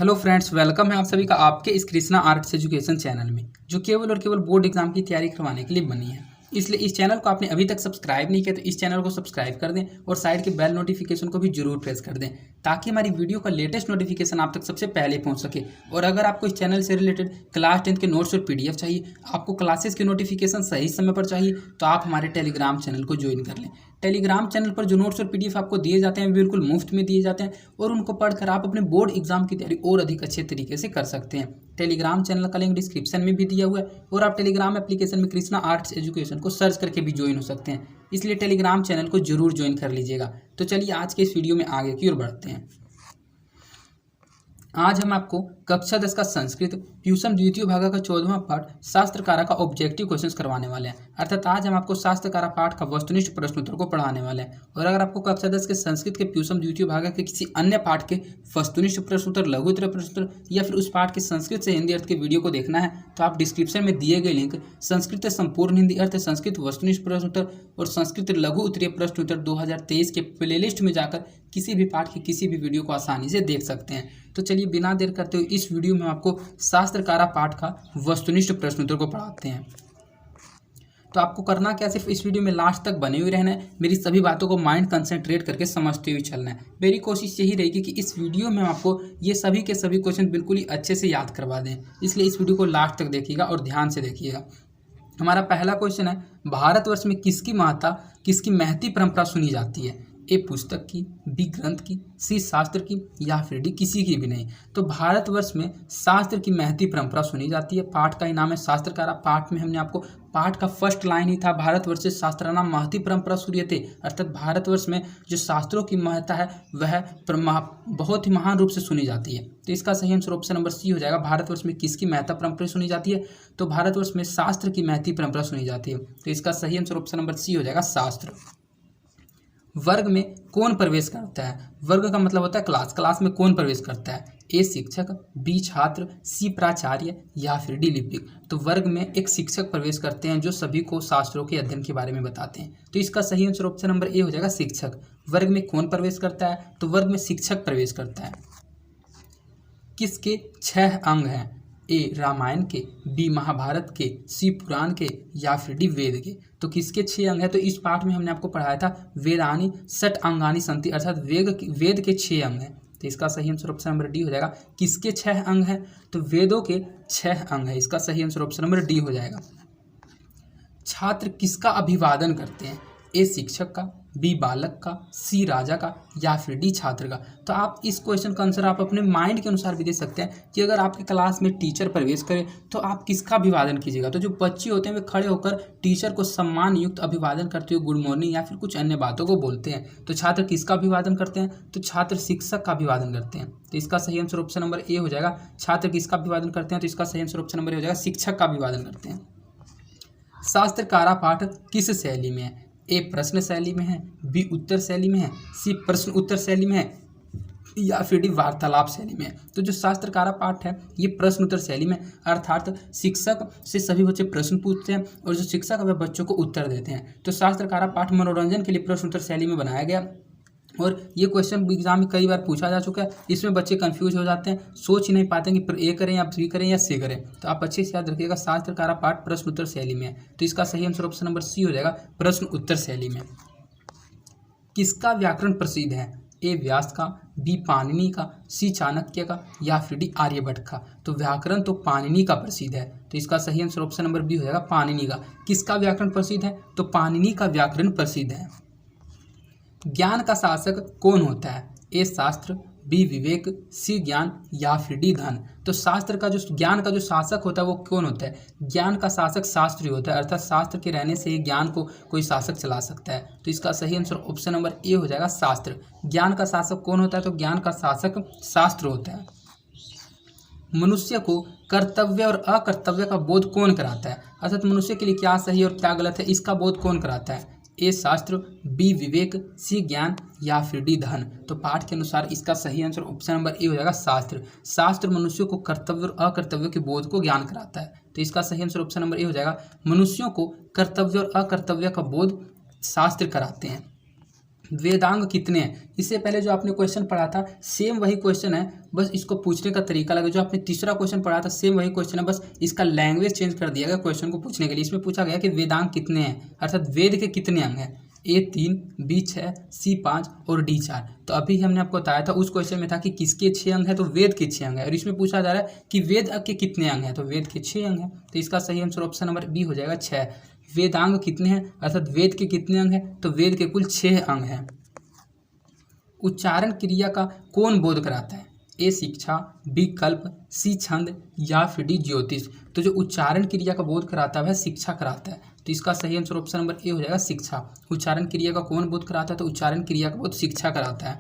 Hello friends, welcome है आप सभी का आपके इस कृष्णा आर्ट्स एजुकेशन चैनल में, जो केवल और केवल बोर्ड एग्जाम की तैयारी करवाने के लिए बनी है। इसलिए इस चैनल को आपने अभी तक सब्सक्राइब नहीं किया तो इस चैनल को सब्सक्राइब कर दें और साइड के बेल नोटिफिकेशन को भी जरूर प्रेस कर दें, ताकि हमारी वीडियो का लेटेस्ट नोटिफिकेशन आप तक सबसे पहले पहुंच सके। और अगर आपको इस चैनल से रिलेटेड क्लास 10 के नोट्स और PDF चाहिए, आपको क्लासेस के नोटिफिकेशन सही समय पर चाहिए, तो आप हमारे टेलीग्राम चैनल को ज्वाइन कर लें। टेलीग्राम चैनल पर जो नोट्स और PDF आपको दिए जाते हैं बिल्कुल मुफ्त में दिए जाते हैं और उनको पढ़कर आप अपने बोर्ड एग्जाम की तैयारी और अधिक अच्छे तरीके से कर सकते हैं। टेलीग्राम चैनल का लिंक डिस्क्रिप्शन में भी दिया हुआ है और आप टेलीग्राम एप्लीकेशन में कृष्णा आर्ट्स एजुकेशन को सर्च करके भी ज्वाइन हो सकते हैं। इसलिए टेलीग्राम चैनल को जरूर ज्वाइन कर लीजिएगा। तो चलिए आज के इस वीडियो में आगे की ओर बढ़ते हैं। आज हम आपको कक्षा 10 का संस्कृत ट्यूशन द्वितीय भाग का 14वां पाठ शास्त्रकारा का ऑब्जेक्टिव क्वेश्चंस करवाने वाले हैं। अर्थात आज हम आपको शास्त्रकारा पाठ का वस्तुनिष्ठ प्रश्न उत्तर को पढ़ाने वाले हैं। और अगर आपको कक्षा 10 के संस्कृत के ट्यूशन द्वितीय भाग के किसी अन्य पाठ के वस्तुनिष्ठ प्रश्न उत्तर, लघु उत्तर प्रश्न उत्तर या फिर उस पाठ के संस्कृत से हिंदी अर्थ के वीडियो को देखना है तो आप डिस्क्रिप्शन में दिए गए लिंक संस्कृत संपूर्ण हिंदी अर्थ, संस्कृत वस्तुनिष्ठ प्रश्न उत्तर और संस्कृत लघु उत्तरीय प्रश्न उत्तर 2023 के प्लेलिस्ट में जाकर किसी भी पाठ की किसी भी वीडियो को आसानी से देख सकते हैं। तो चलिए बिना देर करते हुए इस वीडियो में आपको शास्त्रकारा पाठ का वस्तुनिष्ठ प्रश्न उत्तर को पढ़ाते हैं। तो आपको करना क्या, सिर्फ इस वीडियो में लास्ट तक बने हुए रहना है। मेरी सभी बातों को माइंड कंसंट्रेट करके समझते हुए चलना है। मेरी कोशिश यही रहेगी कि इस वीडियो में आपको ये सभी के सभी क्वेश्चन बिल्कुल ही अच्छे से याद करवा दें। इसलिए इस वीडियो को लास्ट तक देखिएगा और ध्यान से देखिएगा। हमारा पहला क्वेश्चन है, भारतवर्ष में किसकी महत्ता, किसकी महती परंपरा सुनी जाती है? ए पुस्तक की, बी ग्रंथ की, सी शास्त्र की या फिर डी किसी की भी नहीं। तो भारतवर्ष में शास्त्र की महती परंपरा सुनी जाती है। पाठ का ही नाम है शास्त्रकारा। पाठ में हमने आपको पाठ का फर्स्ट लाइन ही था, भारतवर्ष से शास्त्राणाम महती परंपरा सूर्यते, अर्थात भारतवर्ष में जो शास्त्रों की महत्ता है वह बहुत ही महान रूप से सुनी जाती है। तो इसका सही आंसर ऑप्शन नंबर सी हो जाएगा। भारतवर्ष में किसकी महत्ता परंपरा सुनी जाती है? तो भारतवर्ष में शास्त्र की महती परंपरा सुनी जाती है। तो इसका सही आंसर ऑप्शन नंबर सी हो जाएगा, शास्त्र। वर्ग में कौन प्रवेश करता है? वर्ग का मतलब होता है क्लास। क्लास में कौन प्रवेश करता है? ए शिक्षक, बी छात्र, सी प्राचार्य या फिर डी लिपिक। तो वर्ग में एक शिक्षक प्रवेश करते हैं जो सभी को शास्त्रों के अध्ययन के बारे में बताते हैं। तो इसका सही आंसर ऑप्शन नंबर ए हो जाएगा, शिक्षक। वर्ग में कौन प्रवेश करता है? तो वर्ग में शिक्षक प्रवेश करता है। किसके 6 अंग हैं? ए रामायण के, बी महाभारत के, सी पुराण के या फिर डी वेद के। तो किसके 6 अंग है? तो इस पाठ में हमने आपको पढ़ाया था वेदानी षट अंगानी संति, अर्थात वेद के 6 अंग हैं। तो इसका सही आंसर ऑप्शन नंबर डी हो जाएगा। किसके 6 अंग हैं? तो वेदों के 6 अंग है। इसका सही आंसर ऑप्शन नंबर डी हो जाएगा। छात्र किसका अभिवादन करते हैं? ए शिक्षक का, बी बालक का, सी राजा का या फिर डी छात्र का। तो आप इस क्वेश्चन का आंसर आप अपने माइंड के अनुसार भी दे सकते हैं कि अगर आपके क्लास में टीचर प्रवेश करे तो आप किसका अभिवादन कीजिएगा। तो जो बच्चे होते हैं वे खड़े होकर टीचर को सम्मान युक्त अभिवादन करते हुए गुड मॉर्निंग या फिर कुछ अन्य बातों को बोलते हैं। तो छात्र किसका अभिवादन करते हैं? तो छात्र शिक्षक का अभिवादन करते हैं। तो इसका सही आंसर ऑप्शन नंबर ए हो जाएगा। छात्र किसका अभिवादन करते हैं? तो इसका सही आंसर ऑप्शन नंबर ए हो जाएगा, शिक्षक का अभिवादन करते हैं। शास्त्रकारा पाठ किस शैली में है? ए प्रश्न शैली में है, बी उत्तर शैली में है, सी प्रश्न उत्तर शैली में है या फिर डी वार्तालाप शैली में है। तो जो शास्त्रकारा पाठ है ये प्रश्न उत्तर शैली में, अर्थात शिक्षक से सभी बच्चे प्रश्न पूछते हैं और जो शिक्षक वह बच्चों को उत्तर देते हैं। तो शास्त्रकारा पाठ मनोरंजन के लिए प्रश्न उत्तर शैली में बनाया गया और ये क्वेश्चन एग्जाम में कई बार पूछा जा चुका है। इसमें बच्चे कंफ्यूज हो जाते हैं, सोच ही नहीं पाते हैं कि ए करें या बी करें या सी करें। तो आप अच्छे से याद रखिएगा, शास्त्रकारा पाठ प्रश्न उत्तर शैली में है। तो इसका सही आंसर ऑप्शन नंबर सी हो जाएगा, प्रश्न उत्तर शैली में। किसका व्याकरण प्रसिद्ध है? ए व्यास का, बी पाणिनि का, सी चाणक्य का या फिर डी आर्यभट्ट का। तो व्याकरण तो पाणिनि का प्रसिद्ध है। तो इसका सही आंसर ऑप्शन नंबर बी हो जाएगा, पाणिनि का। किसका व्याकरण प्रसिद्ध है? तो पाणिनि का व्याकरण प्रसिद्ध है। ज्ञान का शासक कौन होता है? ए शास्त्र, बी विवेक, सी ज्ञान या फिर डी धन। तो शास्त्र का जो ज्ञान का जो शासक होता है वो कौन होता है? ज्ञान का शासक शास्त्र ही होता है, अर्थात शास्त्र के रहने से ही ज्ञान को कोई शासक चला सकता है। तो इसका सही आंसर ऑप्शन नंबर ए हो जाएगा, शास्त्र। ज्ञान का शासक कौन होता है? तो ज्ञान का शासक शास्त्र होता है। मनुष्य को कर्तव्य और अकर्तव्य का बोध कौन कराता है? अर्थात मनुष्य के लिए क्या सही और क्या गलत है इसका बोध कौन कराता है? ए शास्त्र, बी विवेक, सी ज्ञान या फिर डी धन। तो पाठ के अनुसार इसका सही आंसर ऑप्शन नंबर ए हो जाएगा, शास्त्र। शास्त्र मनुष्यों को कर्तव्य और अकर्तव्य के बोध को ज्ञान कराता है। तो इसका सही आंसर ऑप्शन नंबर ए हो जाएगा, मनुष्यों को कर्तव्य और अकर्तव्य का बोध शास्त्र कराते हैं। वेदांग कितने हैं। इससे पहले जो आपने क्वेश्चन पढ़ा था सेम वही क्वेश्चन है, बस इसको पूछने का तरीका लगा। जो आपने तीसरा क्वेश्चन पढ़ा था सेम वही क्वेश्चन है, बस इसका लैंग्वेज चेंज कर दिया गया क्वेश्चन को पूछने के लिए। इसमें पूछा गया कि वेदांग कितने हैं, अर्थात वेद के कितने अंग हैं। A3, B6, C5 और D4। तो अभी हमने आपको बताया था उस क्वेश्चन में था कि किसके 6 अंग है, तो वेद के 6 अंग है। और इसमें पूछा जा रहा है कि वेद के कितने अंग हैं, तो वेद के 6 अंग हैं। तो इसका सही आंसर ऑप्शन नंबर बी हो जाएगा 6। वेदांग कितने हैं, अर्थात वेद के कितने अंग हैं, तो वेद के कुल 6 अंग हैं। उच्चारण क्रिया का कौन बोध कराता है। ए शिक्षा, बी कल्प, सी छंद या फिर डी ज्योतिष। तो जो उच्चारण क्रिया का बोध कराता है वह शिक्षा कराता है। तो इसका सही आंसर ऑप्शन नंबर ए हो जाएगा शिक्षा। उच्चारण क्रिया का कौन बोध कराता है, तो उच्चारण क्रिया का बोध शिक्षा कराता है।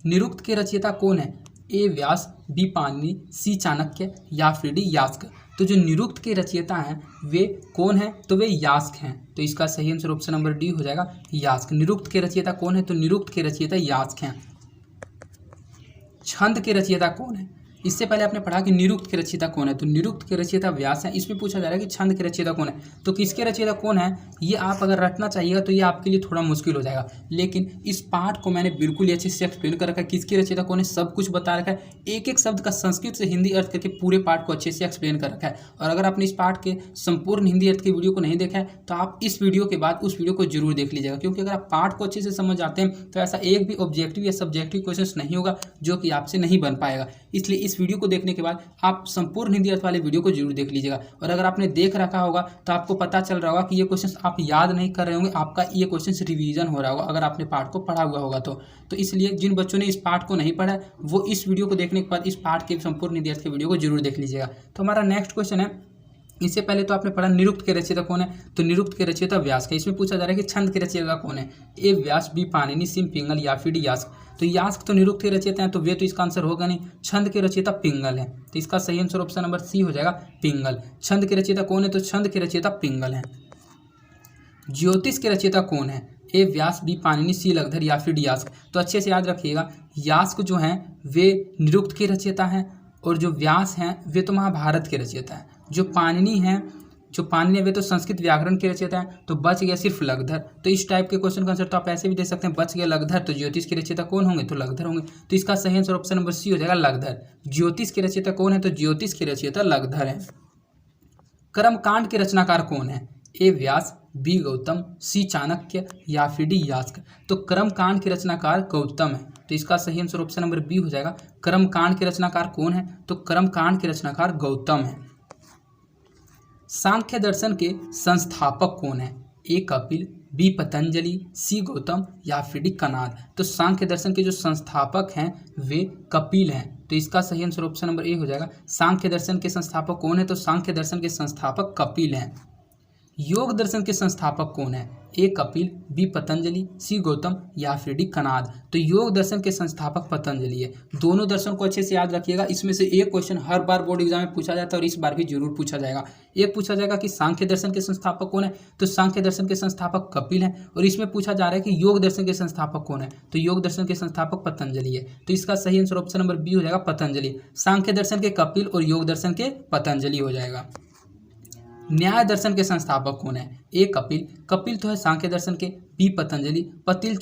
निरुक्त के रचयिता कौन है। ए व्यास, बी पाणिनि, सी चाणक्य या फिर डी यास्क। तो जो निरुक्त के रचयिता हैं वे कौन हैं, तो वे यास्क हैं। तो इसका सही आंसर ऑप्शन नंबर डी हो जाएगा यास्क। निरुक्त के रचयिता कौन है, तो निरुक्त के रचयिता यास्क हैं। छंद के रचयिता कौन है। इससे पहले आपने पढ़ा कि निरुक्त के रचयिता कौन है, तो निरुक्त के रचयिता व्यास है। इसमें पूछा जा रहा है कि छंद के रचयिता कौन है, तो किसके रचयिता कौन है ये आप अगर रटना चाहिएगा तो ये आपके लिए थोड़ा मुश्किल हो जाएगा। लेकिन इस पाठ को मैंने बिल्कुल ही अच्छे से एक्सप्लेन कर रखा है, किसके रचयिता कौन है सब कुछ बता रखा है। एक एक शब्द का संस्कृत से हिंदी अर्थ करके पूरे पाठ को अच्छे से एक्सप्लेन कर रखा है। और अगर आपने इस पाठ के संपूर्ण हिंदी अर्थ के वीडियो को नहीं देखा है तो आप इस वीडियो के बाद उस वीडियो को जरूर देख लीजिएगा, क्योंकि अगर आप पाठ को अच्छे से समझ जाते हैं तो ऐसा एक भी ऑब्जेक्टिव या सब्जेक्टिव क्वेश्चन नहीं होगा जो कि आपसे नहीं बन पाएगा। इसलिए इस वीडियो को देखने के बाद आप संपूर्ण हिंदी अर्थ वाले वीडियो को जरूर देख लीजिएगा। और अगर आपने देख रखा होगा तो आपको पता चल रहा होगा कि ये क्वेश्चन आप याद नहीं कर रहे होंगे, आपका ये क्वेश्चन रिवीजन हो रहा होगा अगर आपने पाठ को पढ़ा हुआ होगा तो इसलिए जिन बच्चों ने इस पाठ को नहीं पढ़ा वो इस वीडियो को देखने के बाद इस पाठ के संपूर्ण हिंदी अर्थ के वीडियो को जरूर देख लीजिएगा। तो हमारा नेक्स्ट क्वेश्चन है, इससे पहले तो आपने पढ़ा निरुक्त के रचयिता कौन है, तो निरुक्त के रचयिता व्यास का। इसमें पूछा जा रहा है कि छंद के रचयिता कौन है। ए व्यास, बी पाणिनि, सी पिंगल या फिर डी यास्क। तो यास्क तो निरुक्त के रचयिता हैं, तो वे तो इसका आंसर होगा नहीं। छंद के रचयिता पिंगल है, तो इसका सही आंसर ऑप्शन नंबर सी हो जाएगा पिंगल। छंद के रचयिता कौन है, तो छंद के रचयिता पिंगल है। ज्योतिष के रचयिता कौन है। ए व्यास, बी पाणिनि, सी लगधर या फिर डी यास्क। तो अच्छे से याद रखिएगा, यास्क जो हैं वे निरुक्त के रचयिता हैं और जो व्यास हैं वे तो महाभारत के रचयिता हैं। जो पाणिनि है वे तो संस्कृत व्याकरण के रचयिता हैं। तो बच गया सिर्फ लगधर। तो इस टाइप के क्वेश्चन का आंसर तो आप ऐसे भी दे सकते हैं, बच गया लगधर, तो ज्योतिष के रचयिता कौन होंगे, तो लगधर होंगे। तो इसका सही आंसर ऑप्शन नंबर सी हो जाएगा लगधर। ज्योतिष के रचयिता कौन है, तो ज्योतिष के रचयिता लगधर है। कर्मकांड के रचनाकार कौन है। ए व्यास, बी गौतम, सी चाणक्य या फिर डी यास्क। तो कर्मकांड के रचनाकार गौतम है, तो इसका सही आंसर ऑप्शन नंबर बी हो जाएगा। कर्मकांड के रचनाकार कौन है, तो कर्मकांड के रचनाकार गौतम है। सांख्य दर्शन के संस्थापक कौन है। ए कपिल, बी पतंजलि, सी गौतम या फिर डी कनाद। तो सांख्य दर्शन के जो संस्थापक हैं वे कपिल हैं, तो इसका सही आंसर ऑप्शन नंबर ए हो जाएगा। सांख्य दर्शन के संस्थापक कौन है, तो सांख्य दर्शन के संस्थापक कपिल हैं। योग दर्शन के संस्थापक कौन है। ए कपिल, बी पतंजलि, सी गौतम या फिर डी कनाद। तो योग दर्शन के संस्थापक पतंजलि है। दोनों दर्शन को अच्छे से याद रखिएगा, इसमें से एक क्वेश्चन हर बार बोर्ड एग्जाम में पूछा जाता है और इस बार भी जरूर पूछा जाएगा। एक पूछा जाएगा कि सांख्य दर्शन के संस्थापक कौन है, तो सांख्य दर्शन के संस्थापक कपिल हैं। और इसमें पूछा जा रहा है कि योग दर्शन के संस्थापक कौन है, तो योग दर्शन के संस्थापक पतंजलि है। तो इसका सही आंसर ऑप्शन नंबर बी हो जाएगा पतंजलि। सांख्य दर्शन के कपिल और योग दर्शन के पतंजलि हो जाएगा। न्याय दर्शन के संस्थापक कौन है। ए कपिल, कपिल तो है सांख्य दर्शन के, बी पतंजलि, पतिल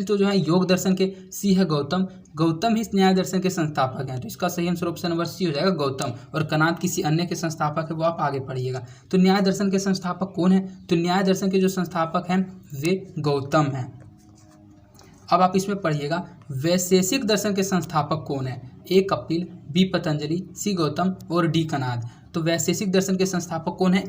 तो जो है योग दर्शन के, सी है गौतम, गौतम ही न्याय दर्शन के संस्थापक हैं। तो इसका सही आंसर ऑप्शन नंबर सी हो जाएगा गौतम। और कनाद किसी अन्य के संस्थापक है, वो आप आगे पढ़िएगा। तो न्याय दर्शन के संस्थापक कौन है, तो न्याय दर्शन के जो संस्थापक हैं वे गौतम हैं। अब आप इसमें पढ़िएगा वैशेषिक दर्शन के संस्थापक कौन है। ए कपिल, बी पतंजलि, सी गौतम और डी कनाद। तो वैशेषिक दर्शन के संस्थापक कौन है,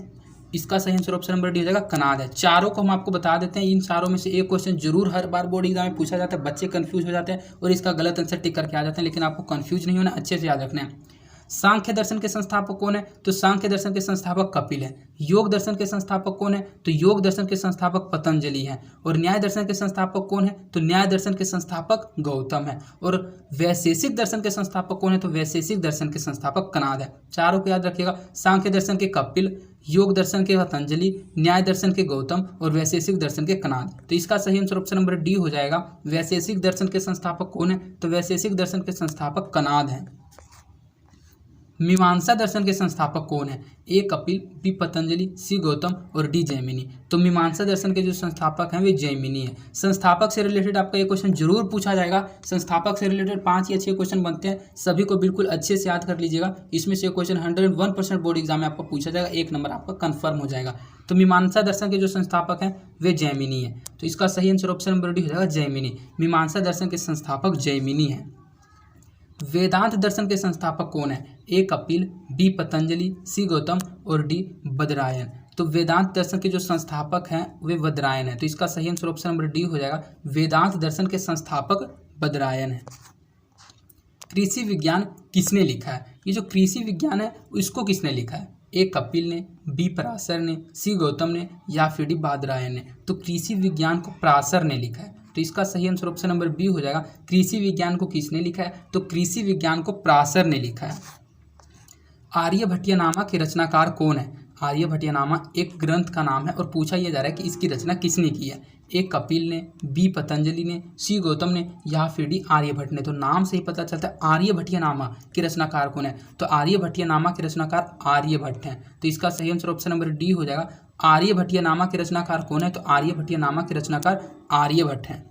इसका सही आंसर ऑप्शन नंबर डी हो जाएगा कनाद है। चारों को हम आपको बता देते हैं, इन चारों में से एक क्वेश्चन जरूर हर बार बोर्ड एग्जाम में पूछा जाता है। बच्चे कंफ्यूज हो जाते हैं और इसका गलत आंसर टिक करके आ जाते हैं, लेकिन आपको कंफ्यूज नहीं होना, अच्छे से याद रखना है। सांख्य दर्शन के संस्थापक कौन है, तो सांख्य दर्शन के संस्थापक कपिल है। योग दर्शन के संस्थापक कौन है, तो योग दर्शन के संस्थापक पतंजलि हैं। और न्याय दर्शन के संस्थापक कौन है, तो न्याय दर्शन के संस्थापक गौतम है। और वैशेषिक दर्शन के संस्थापक कौन है, तो वैशेषिक दर्शन के संस्थापक कनाद है। चारों को याद रखिएगा, सांख्य दर्शन के कपिल, योग दर्शन के पतंजलि, न्याय दर्शन के गौतम और वैशेषिक दर्शन के कनाद। तो इसका सही आंसर ऑप्शन नंबर डी हो जाएगा। वैशेषिक दर्शन के संस्थापक कौन है, तो वैशेषिक दर्शन के संस्थापक कनाद हैं। मीमांसा दर्शन के संस्थापक कौन है? ए कपिल, बी पतंजलि, सी गौतम और डी जैमिनी। तो मीमांसा दर्शन के जो संस्थापक हैं वे जैमिनी है। संस्थापक से रिलेटेड आपका ये क्वेश्चन जरूर पूछा जाएगा। संस्थापक से रिलेटेड 5 या 6 क्वेश्चन बनते हैं, सभी को बिल्कुल अच्छे से याद कर लीजिएगा। इसमें से क्वेश्चन 101% बोर्ड एग्जाम में आपको पूछा जाएगा, 1 नंबर आपका कन्फर्म हो जाएगा। तो मीमांसा दर्शन के जो संस्थापक हैं वे जैमिनी है। तो इसका सही आंसर ऑप्शन नंबर डी हो जाएगा जैमिनी। मीमांसा दर्शन के संस्थापक जैमिनी है। वेदांत दर्शन के संस्थापक कौन है? ए कपिल, बी पतंजलि, सी गौतम और डी बदरायन। तो वेदांत दर्शन के जो संस्थापक हैं वे बदरायन है। तो इसका सही आंसर ऑप्शन नंबर डी हो जाएगा। वेदांत दर्शन के संस्थापक बदरायन है। कृषि विज्ञान किसने लिखा है? ये जो कृषि विज्ञान है इसको किसने लिखा है? ए कपिल ने, बी पराशर ने, सी गौतम ने या फिर डी बदरायन ने। तो कृषि विज्ञान को पराशर ने लिखा है। तो इसका सही आंसर ऑप्शन नंबर बी हो जाएगा। कृषि विज्ञान को किसने लिखा है? तो कृषि विज्ञान को पराशर ने लिखा है। आर्यभट्टियनामा के रचनाकार कौन है? आर्यभट्टियनामा एक ग्रंथ का नाम है और पूछा यह जा रहा है कि इसकी रचना किसने की है? ए कपिल ने, बी पतंजलि ने, सी गौतम ने या फिर डी आर्यभट्ट ने। तो नाम से ही पता चलता है आर्यभट्टियनामा के रचनाकार कौन है। तो आर्यभट्टियनामा के रचनाकार आर्यभट्ट हैं। तो इसका सही आंसर ऑप्शन नंबर डी हो जाएगा। आर्यभट्टियनामा के रचनाकार कौन है? तो आर्यभट्टियनामा के रचनाकार आर्यभट्ट हैं।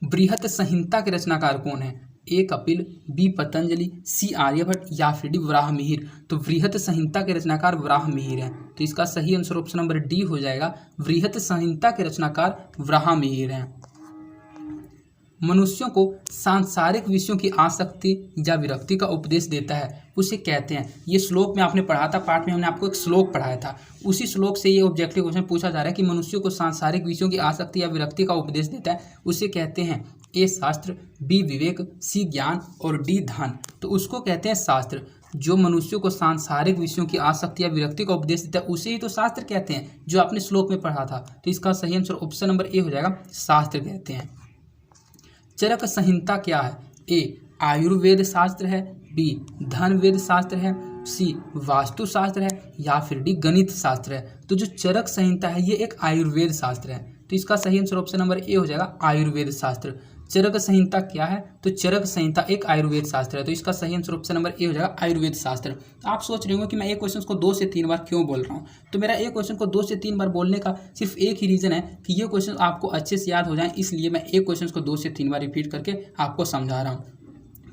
बृहत संहिता के रचनाकार कौन है? ए कपिल, बी पतंजलि, सी आर्यभट्ट या फिर डी वराहमिहिर। तो बृहत संहिता के रचनाकार वराहमिहिर हैं। तो इसका सही आंसर ऑप्शन नंबर डी हो जाएगा। बृहत संहिता के रचनाकार वराहमिहिर हैं। मनुष्यों को सांसारिक विषयों की आसक्ति या विरक्ति का उपदेश देता है उसे कहते हैं। ये श्लोक में आपने पढ़ा था, पाठ में हमने आपको एक श्लोक पढ़ाया था। उसी श्लोक से ये ऑब्जेक्टिव क्वेश्चन पूछा जा रहा है कि मनुष्यों को सांसारिक विषयों की आसक्ति या विरक्ति का उपदेश देता है उसे कहते हैं ए शास्त्र, बी विवेक, सी ज्ञान और डी धन। तो उसको कहते हैं शास्त्र। जो मनुष्यों को सांसारिक विषयों की आसक्ति या विरक्ति का उपदेश देता है उसे ही तो शास्त्र कहते हैं, जो आपने श्लोक में पढ़ा था। तो इसका सही आंसर ऑप्शन नंबर ए हो जाएगा, शास्त्र कहते हैं। चरक संहिता क्या है? ए आयुर्वेद शास्त्र है, बी धनवेद शास्त्र है, सी वास्तु शास्त्र है या फिर डी गणित शास्त्र है। तो जो चरक संहिता है ये एक आयुर्वेद शास्त्र है। तो इसका सही आंसर ऑप्शन नंबर ए हो जाएगा, आयुर्वेद शास्त्र। चरक संहिता क्या है? तो चरक संहिता एक आयुर्वेद शास्त्र है। तो इसका सही आंसर ऑप्शन नंबर ए हो जाएगा, आयुर्वेद शास्त्र। तो आप सोच रहे होंगे कि मैं एक क्वेश्चन को 2 से 3 बार क्यों बोल रहा हूँ। तो मेरा एक क्वेश्चन को 2 से 3 बार बोलने का सिर्फ एक ही रीज़न है कि ये क्वेश्चन आपको अच्छे से याद हो जाए, इसलिए मैं एक क्वेश्चन को 2 से 3 बार रिपीट करके आपको समझा रहा हूँ।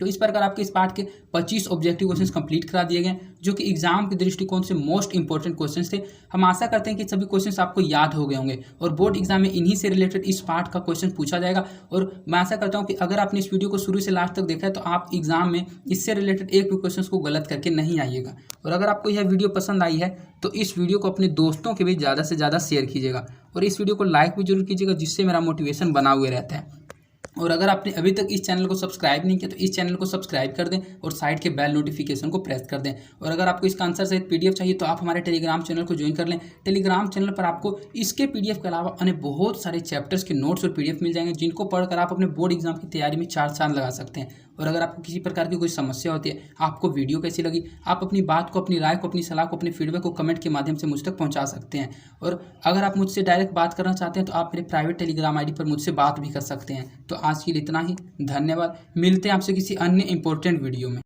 तो इस प्रकार आपके इस पार्ट के 25 ऑब्जेक्टिव क्वेश्चंस कंप्लीट करा दिए गए, जो कि एग्जाम के दृष्टिकोण से मोस्ट इंपॉर्टेंट क्वेश्चंस थे। हम आशा करते हैं कि सभी क्वेश्चंस आपको याद हो गए होंगे और बोर्ड एग्जाम में इन्हीं से रिलेटेड इस पार्ट का क्वेश्चन पूछा जाएगा। और मैं आशा करता हूं कि अगर आपने इस वीडियो को शुरू से लास्ट तक देखा है तो आप एग्जाम में इससे रिलेटेड एक भी क्वेश्चन को गलत करके नहीं आइएगा। और अगर आपको यह वीडियो पसंद आई है तो इस वीडियो को अपने दोस्तों के भी ज़्यादा से ज़्यादा शेयर कीजिएगा और इस वीडियो को लाइक भी जरूर कीजिएगा, जिससे मेरा मोटिवेशन बना हुए रहता है। और अगर आपने अभी तक इस चैनल को सब्सक्राइब नहीं किया तो इस चैनल को सब्सक्राइब कर दें और साइड के बेल नोटिफिकेशन को प्रेस कर दें। और अगर आपको इसका आंसर सहित पीडीएफ चाहिए तो आप हमारे टेलीग्राम चैनल को ज्वाइन कर लें। टेलीग्राम चैनल पर आपको इसके पीडीएफ के अलावा अन्य बहुत सारे चैप्टर्स के नोट्स और पीडीएफ मिल जाएंगे, जिनको पढ़कर आप अपने बोर्ड एग्जाम की तैयारी में 4 चांद लगा सकते हैं। और अगर आपको किसी प्रकार की कोई समस्या होती है, आपको वीडियो कैसी लगी, आप अपनी बात को, अपनी राय को, अपनी सलाह को, अपनी फीडबैक को कमेंट के माध्यम से मुझ तक पहुंचा सकते हैं। और अगर आप मुझसे डायरेक्ट बात करना चाहते हैं तो आप मेरे प्राइवेट टेलीग्राम आईडी पर मुझसे बात भी कर सकते हैं। तो आज के लिए इतना ही, धन्यवाद। मिलते हैं आपसे किसी अन्य इंपॉर्टेंट वीडियो में।